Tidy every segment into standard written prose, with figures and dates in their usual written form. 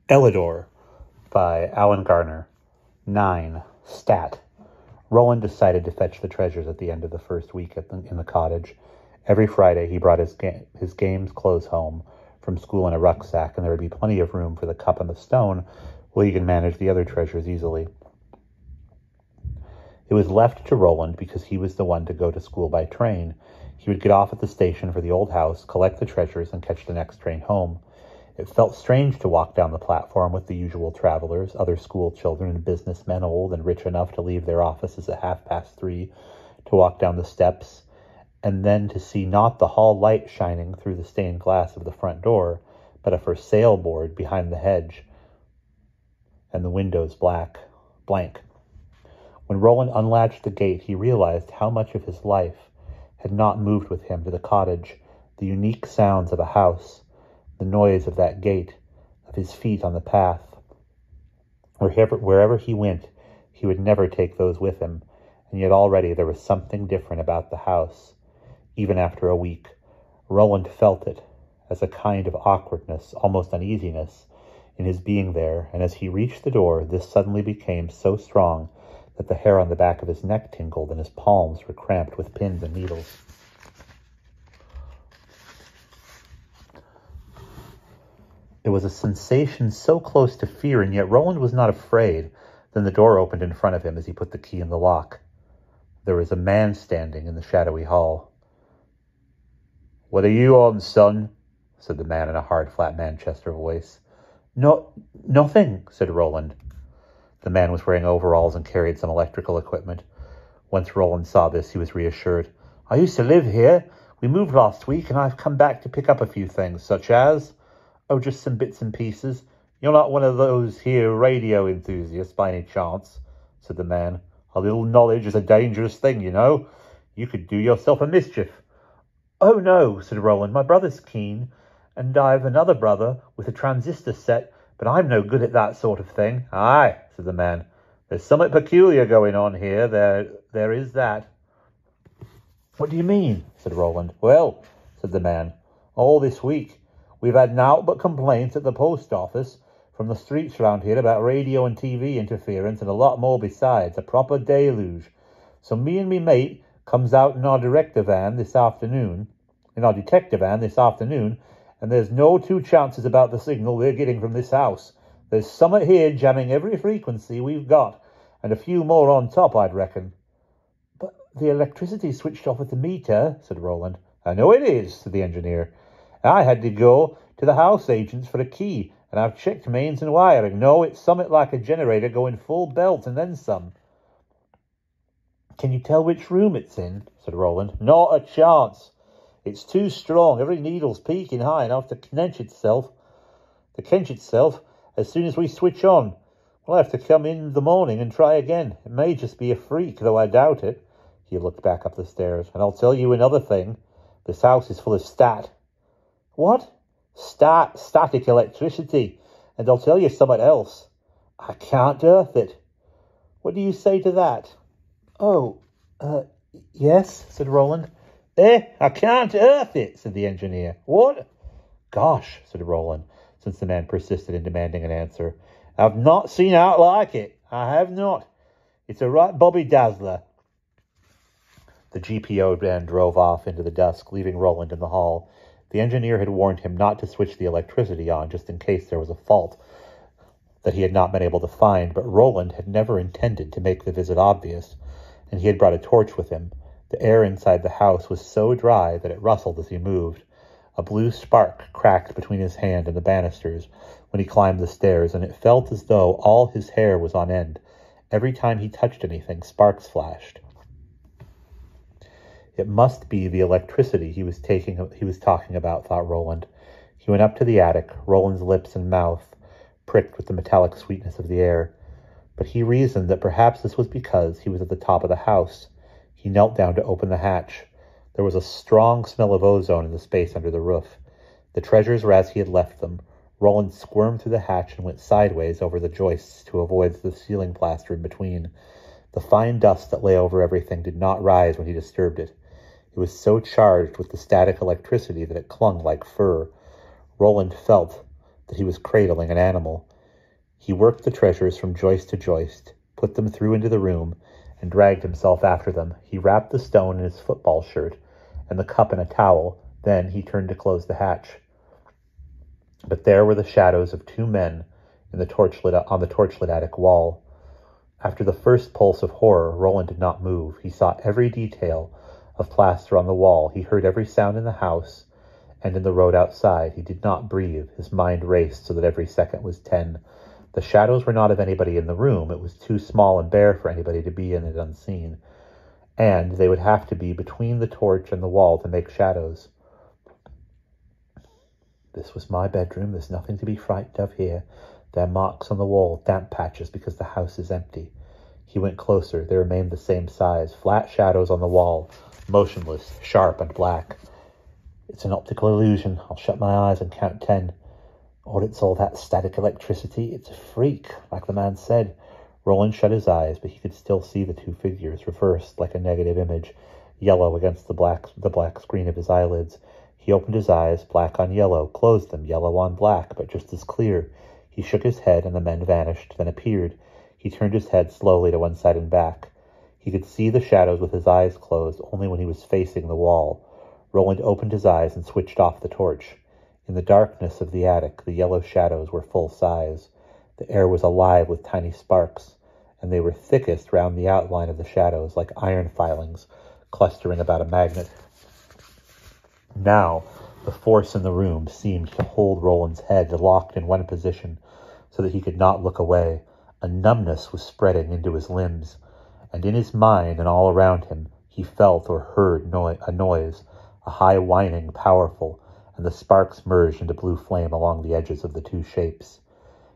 Elidor by Garner. 9. Stat. Roland decided to fetch the treasures at the end of the first week in the cottage. Every Friday he brought his game's clothes home from school in a rucksack, and there would be plenty of room for the cup and the stone, where he could manage the other treasures easily. It was left to Roland because he was the one to go to school by train. He would get off at the station for the old house, collect the treasures, and catch the next train home. It felt strange to walk down the platform with the usual travelers, other school children and businessmen old and rich enough to leave their offices at 3:30, to walk down the steps, and then to see not the hall light shining through the stained glass of the front door, but a for sale board behind the hedge, and the windows blank. When Roland unlatched the gate, he realized how much of his life had not moved with him to the cottage, the unique sounds of a house, the noise of that gate, of his feet on the path. Wherever he went, he would never take those with him, and yet already there was something different about the house. Even after a week, Roland felt it, as a kind of awkwardness, almost uneasiness, in his being there, and as he reached the door, this suddenly became so strong that the hair on the back of his neck tingled and his palms were cramped with pins and needles. It was a sensation so close to fear, and yet Roland was not afraid. Then the door opened in front of him as he put the key in the lock. There was a man standing in the shadowy hall. "What are you on, son?" said the man in a hard, flat Manchester voice. Nothing, said Roland. The man was wearing overalls and carried some electrical equipment. Once Roland saw this, he was reassured. "I used to live here. We moved last week, and I've come back to pick up a few things, such as..." "Oh, just some bits and pieces. You're not one of those here radio enthusiasts by any chance," said the man. "A little knowledge is a dangerous thing, you know. You could do yourself a mischief." "Oh, no," said Roland. "My brother's keen, and I've another brother with a transistor set, but I'm no good at that sort of thing." "Aye," said the man. "There's something peculiar going on here. There is that." "What do you mean?" said Roland. "Well," said the man, "all this week we've had naught but complaints at the post office from the streets round here about radio and TV interference, and a lot more besides, a proper deluge. So me and me mate comes out in our detective van this afternoon, and there's no two chances about the signal we're getting from this house. There's someone here jamming every frequency we've got, and a few more on top, I'd reckon." "But the electricity's switched off at the meter," said Roland. "I know it is," said the engineer. "I had to go to the house agents for a key, and I've checked mains and wiring. No, it's something like a generator going full belt and then some." "Can you tell which room it's in?" said Roland. "Not a chance. It's too strong. Every needle's peaking high enough to quench itself as soon as we switch on. We'll have to come in the morning and try again. It may just be a freak, though I doubt it." He looked back up the stairs. "And I'll tell you another thing. This house is full of stat." "What?" Static electricity. And I'll tell you something else. I can't earth it." "What do you say to that?" "Oh, yes," said Roland. "I can't earth it," said the engineer. "What?" "Gosh," said Roland, since the man persisted in demanding an answer. "I've not seen out like it. I have not. It's a right Bobby Dazzler." The GPO van drove off into the dusk, leaving Roland in the hall. The engineer had warned him not to switch the electricity on, just in case there was a fault that he had not been able to find, but Roland had never intended to make the visit obvious, and he had brought a torch with him. The air inside the house was so dry that it rustled as he moved. A blue spark cracked between his hand and the banisters when he climbed the stairs, and it felt as though all his hair was on end. Every time he touched anything, sparks flashed. It must be the electricity he was talking about, thought Roland. He went up to the attic, Roland's lips and mouth pricked with the metallic sweetness of the air. But he reasoned that perhaps this was because he was at the top of the house. He knelt down to open the hatch. There was a strong smell of ozone in the space under the roof. The treasures were as he had left them. Roland squirmed through the hatch and went sideways over the joists to avoid the ceiling plaster in between. The fine dust that lay over everything did not rise when he disturbed it. It was so charged with the static electricity that it clung like fur. Roland felt that he was cradling an animal. He worked the treasures from joist to joist, put them through into the room, and dragged himself after them. He wrapped the stone in his football shirt, and the cup in a towel. Then he turned to close the hatch. But there were the shadows of 2 men on the torchlit attic wall. After the first pulse of horror, Roland did not move. He saw every detail of plaster on the wall. He heard every sound in the house and in the road outside. He did not breathe. His mind raced so that every second was 10. The shadows were not of anybody in the room. It was too small and bare for anybody to be in it unseen. And they would have to be between the torch and the wall to make shadows. This was my bedroom. There's nothing to be frightened of here. There are marks on the wall, damp patches because the house is empty. He went closer. They remained the same size, flat shadows on the wall, motionless, sharp and black. It's an optical illusion. I'll shut my eyes and count 10. Or it's all that static electricity. It's a freak, like the man said. Roland shut his eyes, but he could still see the 2 figures, reversed like a negative image, yellow against the black screen of his eyelids. He opened his eyes, black on yellow, closed them, yellow on black, but just as clear. He shook his head, and the men vanished, then appeared. He turned his head slowly to one side and back. He could see the shadows with his eyes closed, only when he was facing the wall. Roland opened his eyes and switched off the torch. In the darkness of the attic, the yellow shadows were full size. The air was alive with tiny sparks, and they were thickest round the outline of the shadows, like iron filings clustering about a magnet. Now, the force in the room seemed to hold Roland's head locked in one position so that he could not look away. A numbness was spreading into his limbs, and in his mind and all around him he felt or heard a noise, a high whining, powerful, and the sparks merged into blue flame along the edges of the 2 shapes.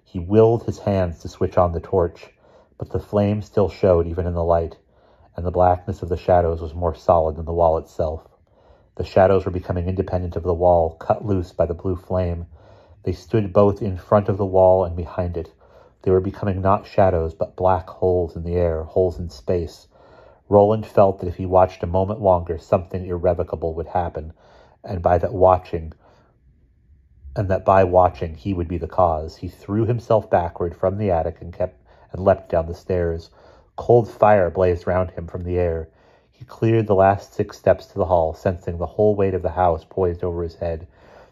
He willed his hands to switch on the torch, but the flame still showed even in the light, and the blackness of the shadows was more solid than the wall itself. The shadows were becoming independent of the wall, cut loose by the blue flame. They stood both in front of the wall and behind it. They were becoming not shadows, but black holes in the air, holes in space. Roland felt that if he watched a moment longer, something irrevocable would happen, and by watching, he would be the cause. He threw himself backward from the attic and leapt down the stairs. Cold fire blazed round him from the air. He cleared the last 6 steps to the hall, sensing the whole weight of the house poised over his head.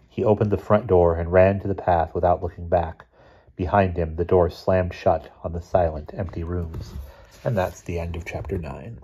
He opened the front door and ran to the path without looking back. Behind him, the door slammed shut on the silent, empty rooms. And that's the end of chapter 9.